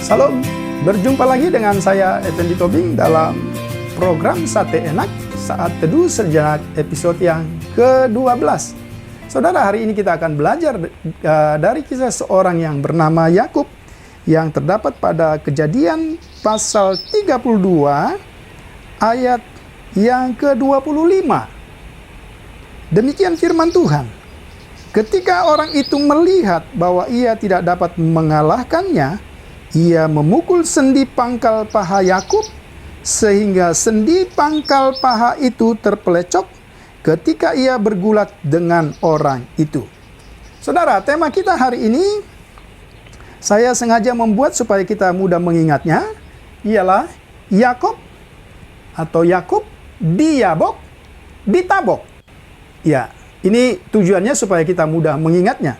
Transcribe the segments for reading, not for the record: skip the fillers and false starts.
Salam, berjumpa lagi dengan saya Effendi Tobing dalam program Sate Enak Saat Teduh Sejenak episode yang ke-12. Saudara, hari ini kita akan belajar dari kisah seorang yang bernama Yakub yang terdapat pada Kejadian pasal 32 ayat yang ke-25. Demikian firman Tuhan. Ketika orang itu melihat bahwa ia tidak dapat mengalahkannya, ia memukul sendi pangkal paha Yakub sehingga sendi pangkal paha itu terpelecok ketika ia bergulat dengan orang itu. Saudara, tema kita hari ini saya sengaja membuat supaya kita mudah mengingatnya, ialah Yakub atau Yakub diabok, ditabok. Ya, ini tujuannya supaya kita mudah mengingatnya.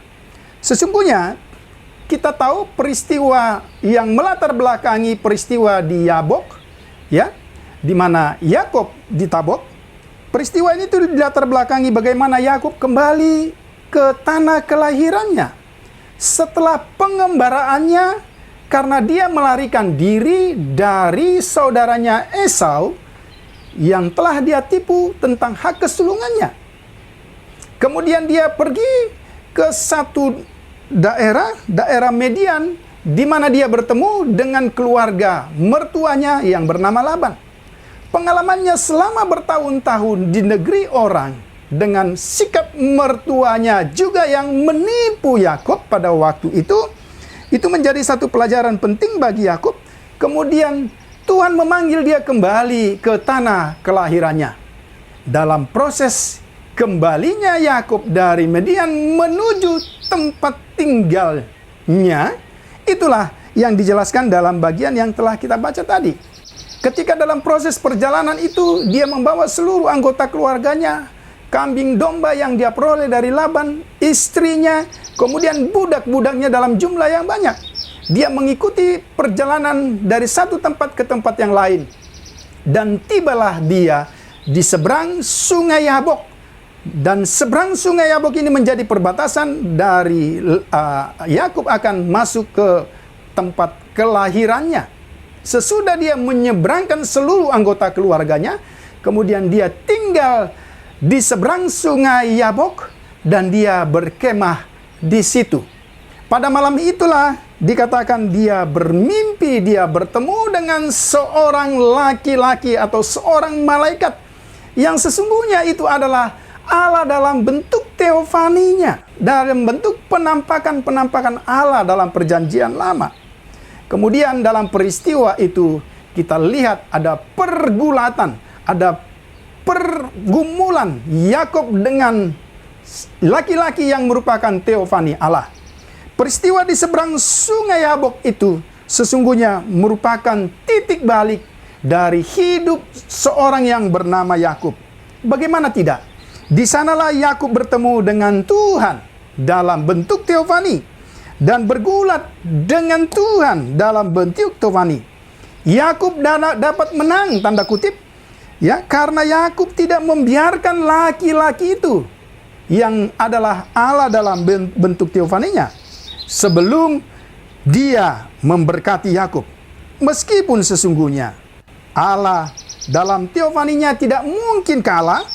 Sesungguhnya kita tahu peristiwa yang melatar belakangi peristiwa di Yabok, ya, di mana Yakub ditabok. Peristiwa ini tuh dilatar belakangi bagaimana Yakub kembali ke tanah kelahirannya setelah pengembaraannya karena dia melarikan diri dari saudaranya Esau yang telah dia tipu tentang hak kesulungannya. Kemudian dia pergi ke satu daerah Median, di mana dia bertemu dengan keluarga mertuanya yang bernama Laban. Pengalamannya selama bertahun-tahun di negeri orang dengan sikap mertuanya juga yang menipu Yakub pada waktu itu menjadi satu pelajaran penting bagi Yakub. Kemudian Tuhan memanggil dia kembali ke tanah kelahirannya. Dalam proses kembalinya Yakub dari Median menuju tempat tinggalnya, itulah yang dijelaskan dalam bagian yang telah kita baca tadi. Ketika dalam proses perjalanan itu, dia membawa seluruh anggota keluarganya, kambing domba yang dia peroleh dari Laban, istrinya, kemudian budak-budaknya dalam jumlah yang banyak. Dia mengikuti perjalanan dari satu tempat ke tempat yang lain. Dan tibalah dia di seberang sungai Yabok. Dan seberang sungai Yabok ini menjadi perbatasan dari Yakub akan masuk ke tempat kelahirannya. Sesudah dia menyeberangkan seluruh anggota keluarganya, kemudian dia tinggal di seberang sungai Yabok dan dia berkemah di situ. Pada malam itulah dikatakan dia bermimpi, dia bertemu dengan seorang laki-laki atau seorang malaikat yang sesungguhnya itu adalah Allah dalam bentuk teofaninya, dalam bentuk penampakan Allah dalam perjanjian lama. Kemudian dalam peristiwa itu kita lihat ada pergulatan, ada pergumulan Yakub dengan laki-laki yang merupakan teofani Allah. Peristiwa di seberang sungai Yabok itu sesungguhnya merupakan titik balik dari hidup seorang yang bernama Yakub. Bagaimana tidak? Di sanalah Yakub bertemu dengan Tuhan dalam bentuk teofani dan bergulat dengan Tuhan dalam bentuk teofani. Yakub dapat menang, tanda kutip, ya, karena Yakub tidak membiarkan laki-laki itu yang adalah Allah dalam bentuk teofaninya sebelum dia memberkati Yakub. Meskipun sesungguhnya Allah dalam teofaninya tidak mungkin kalah,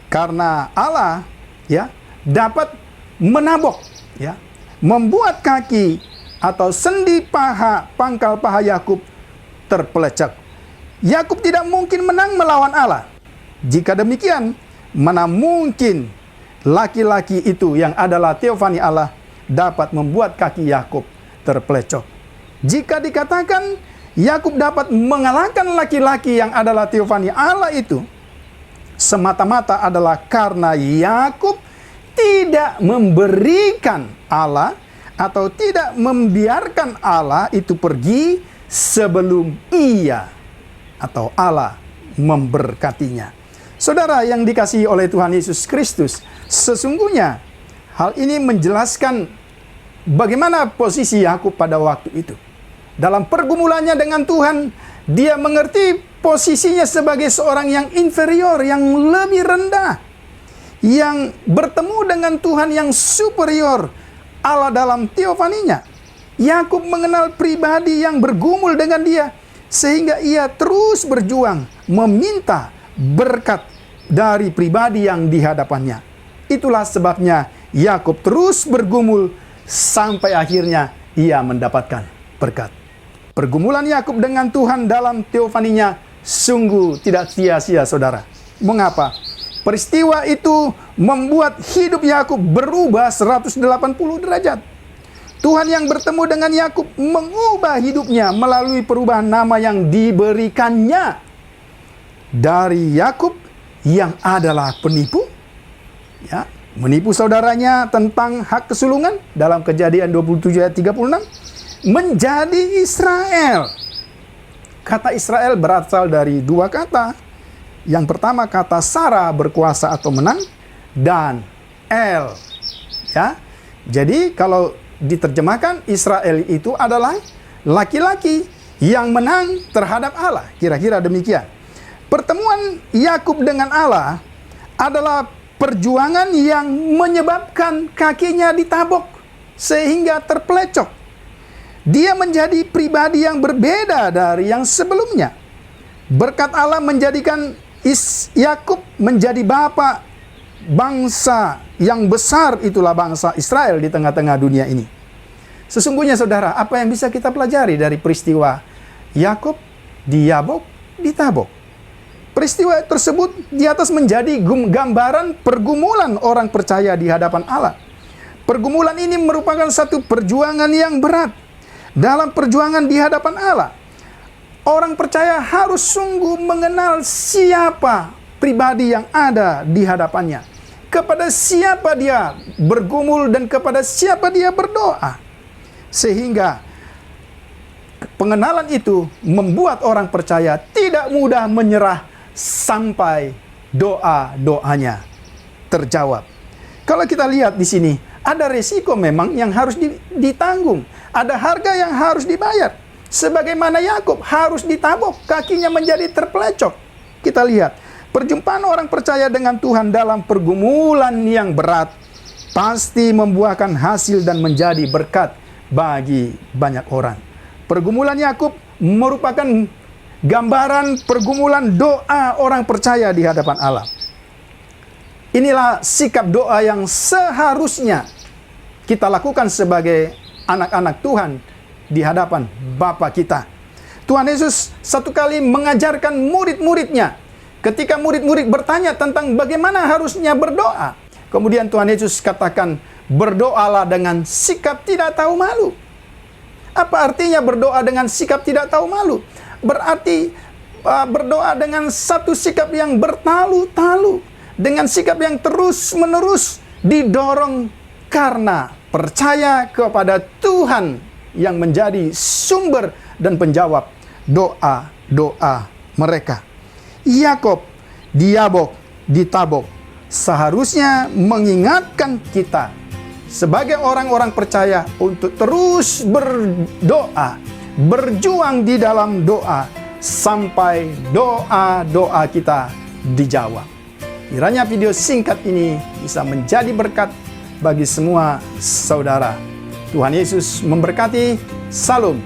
karena Allah, ya, dapat menabok, ya, membuat kaki atau sendi pangkal paha Yakub terpelecak. Yakub tidak mungkin menang melawan Allah. Jika demikian, mana mungkin laki-laki itu yang adalah teofani Allah dapat membuat kaki Yakub terpelecok. Jika dikatakan Yakub dapat mengalahkan laki-laki yang adalah teofani Allah itu, semata-mata adalah karena Yakub tidak memberikan Allah atau tidak membiarkan Allah itu pergi sebelum ia atau Allah memberkatinya. Saudara yang dikasihi oleh Tuhan Yesus Kristus, sesungguhnya hal ini menjelaskan bagaimana posisi Yakub pada waktu itu. Dalam pergumulannya dengan Tuhan, dia mengerti posisinya sebagai seorang yang inferior, yang lebih rendah, yang bertemu dengan Tuhan yang superior, Allah dalam teofaninya. Yakub mengenal pribadi yang bergumul dengan dia, sehingga ia terus berjuang meminta berkat dari pribadi yang di hadapannya. Itulah sebabnya Yakub terus bergumul sampai akhirnya ia mendapatkan berkat. Pergumulan Yakub dengan Tuhan dalam teofaninya sungguh tidak sia-sia, saudara. Mengapa? Peristiwa itu membuat hidup Yakub berubah 180 derajat. Tuhan yang bertemu dengan Yakub mengubah hidupnya melalui perubahan nama yang diberikannya. Dari Yakub yang adalah penipu, ya, menipu saudaranya tentang hak kesulungan dalam Kejadian 27 ayat 36, menjadi Israel. Kata Israel berasal dari dua kata. Yang pertama kata Sarah, berkuasa atau menang, dan El, ya. Jadi kalau diterjemahkan, Israel itu adalah laki-laki yang menang terhadap Allah. Kira-kira demikian. Pertemuan Yakub dengan Allah adalah perjuangan yang menyebabkan kakinya ditabok sehingga terpelecok. Dia menjadi pribadi yang berbeda dari yang sebelumnya. Berkat Allah menjadikan Yakub menjadi bapa bangsa yang besar, itulah bangsa Israel di tengah-tengah dunia ini. Sesungguhnya saudara, apa yang bisa kita pelajari dari peristiwa Yakub diabok, ditabok? Peristiwa tersebut di atas menjadi gambaran pergumulan orang percaya di hadapan Allah. Pergumulan ini merupakan satu perjuangan yang berat. Dalam perjuangan di hadapan Allah, orang percaya harus sungguh mengenal siapa pribadi yang ada di hadapannya, kepada siapa dia bergumul dan kepada siapa dia berdoa. Sehingga pengenalan itu membuat orang percaya tidak mudah menyerah sampai doa-doanya terjawab. Kalau kita lihat di sini, ada resiko memang yang harus ditanggung, ada harga yang harus dibayar. Sebagaimana Yakub harus ditabok, kakinya menjadi terpelecok. Kita lihat, perjumpaan orang percaya dengan Tuhan dalam pergumulan yang berat pasti membuahkan hasil dan menjadi berkat bagi banyak orang. Pergumulan Yakub merupakan gambaran pergumulan doa orang percaya di hadapan Allah. Inilah sikap doa yang seharusnya kita lakukan sebagai anak-anak Tuhan di hadapan Bapa kita. Tuhan Yesus satu kali mengajarkan murid-muridnya. Ketika murid-murid bertanya tentang bagaimana harusnya berdoa, kemudian Tuhan Yesus katakan, berdoalah dengan sikap tidak tahu malu. Apa artinya berdoa dengan sikap tidak tahu malu? Berarti berdoa dengan satu sikap yang bertalu-talu, dengan sikap yang terus-menerus didorong karena percaya kepada Tuhan yang menjadi sumber dan penjawab doa-doa mereka. Yakub diabok, ditabok, seharusnya mengingatkan kita sebagai orang-orang percaya untuk terus berdoa, berjuang di dalam doa sampai doa-doa kita dijawab. Kiranya video singkat ini bisa menjadi berkat bagi semua saudara. Tuhan Yesus memberkati. Salam.